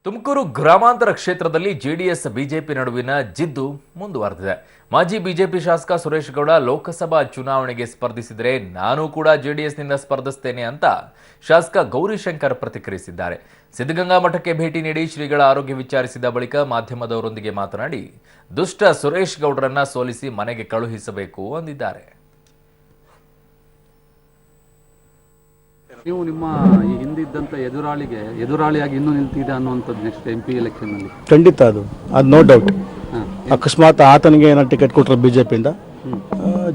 ತುಮಕೂರು ಗ್ರಾಮಾಂತರ ಕ್ಷೇತ್ರದಲ್ಲಿ JDS BJP ನಡುವಿನ ಜಿದ್ದು ಮುಂದುವರೆದಿದೆ. ಮಾಜಿ ಬಿಜೆಪಿ ಶಾಸಕ ಸುರೇಶ್ ಗೌಡ ಲೋಕಸಭಾ ಚುನಾವಣೆಗೆ ಸ್ಪರ್ಧಿಸಿದರೆ ನಾನು ಕೂಡ ಜೆಡಿಎಸ್ನಿಂದ ಸ್ಪರ್ಧಿಸುತ್ತೇನೆ ಅಂತ ಶಾಸಕ ಗೌರಿಶಂಕರ್ ಪ್ರತಿಕ್ರಿಯಿಸಿದ್ದಾರೆ. ಸಿದ್ಧಗಂಗಾ ಮಠಕ್ಕೆ ಭೇಟಿ ನೀಡಿ ಶ್ರೀಗಳ ಆರೋಗ್ಯ ವಿಚಾರಿಸಿದ ಬಳಿಕ ಮಾಧ್ಯಮದವರೊಂದಿಗೆ ಮಾತನಾಡಿ ದುಷ್ಟ ಸುರೇಶ್ ಗೌಡರನ್ನ ಸೋಲಿಸಿ ಮನೆಗೆ ಕಳುಹಿಸಬೇಕು ಅಂದಿದ್ದಾರೆ. ನೀವು ನಿಮ್ಮ ಈ ಹಿಂದಿದ್ದಂಥ ಎದುರಾಳಿಯಾಗಿ ಇನ್ನೂ ನಿಲ್ತಿದೆ ಅನ್ನುವಂಥದ್ದು ನೆಕ್ಸ್ಟ್ MP ಎಲೆಕ್ಷನ್ ನಲ್ಲಿ ಖಂಡಿತ ಅದು ನೋ ಡೌಟ್. ಅಕಸ್ಮಾತ್ ಆತನಿಗೆ ಏನೋ ಟಿಕೆಟ್ ಕೊಟ್ಟರೆ ಬಿಜೆಪಿಯಿಂದ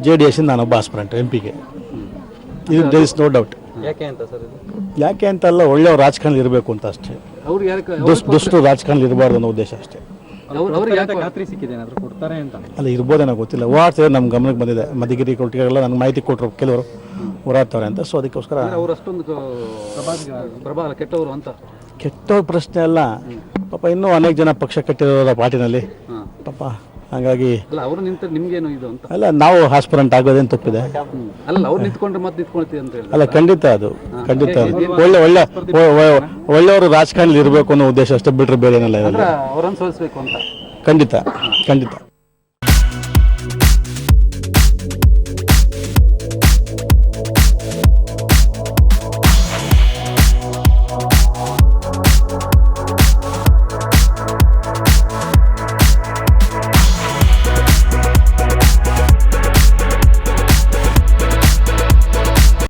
JDS ಇಂದ ನಾನೊಬ್ಬ ಆಸ್ಪರೆಂಟ್ MP ಗೆ, ಇದು ದೇರ್ ಇಸ್ ನೋ ಡೌಟ್. ಯಾಕೆ ಅಂತಲ್ಲ, ಒಳ್ಳೆಯವ್ರು ರಾಜಕಾರಣ ಇರಬೇಕು ಅಂತ ಅಷ್ಟೇ. ದುಷ್ಟು ರಾಜಕಾರಣ ಇರಬಾರ್ದು ಅನ್ನೋ ಉದ್ದೇಶ ಅಷ್ಟೇ. ಅಲ್ಲ, ಇರ್ಬೋದೇನೋ ಗೊತ್ತಿಲ್ಲ. ಓಡಾಡ್ತಿದ್ರೆ ನಮ್ಮ ಗಮನಕ್ಕೆ ಬಂದಿದೆ. ಮಧುಗಿರಿ ಕೊಟ್ಟಿಗೆಲ್ಲ ನನಗೆ ಮಾಹಿತಿ ಕೊಟ್ಟರು, ಕೆಲವರು ಓಡಾಡ್ತವ್ರೆ ಅಂತ. ಸೊ ಅದಕ್ಕೋಸ್ಕರ ಕೆಟ್ಟವ್ರ ಪ್ರಶ್ನೆ ಅಲ್ಲ ಪಾಪ. ಇನ್ನೂ ಅನೇಕ ಜನ ಪಕ್ಷ ಕಟ್ಟಿರೋರ ಪಾರ್ಟಿನಲ್ಲಿ ಪಾಪ. ಹಾಗಾಗಿ ಅಲ್ಲ, ನಾವು ಆಸ್ಪರೆಂಟ್ ಆಗೋದೇನು ತಪ್ಪಿದೆ? ಅಲ್ಲ, ಖಂಡಿತ ಅದು ಖಂಡಿತ ಒಳ್ಳೆಯವರು ರಾಜಕಾರಣದಲ್ಲಿ ಇರಬೇಕು ಅನ್ನೋ ಉದ್ದೇಶ ಅಷ್ಟೇ, ಬಿಟ್ಟರೆ ಬೇರೆ ಏನಿಲ್ಲ. ಖಂಡಿತ ಖಂಡಿತ.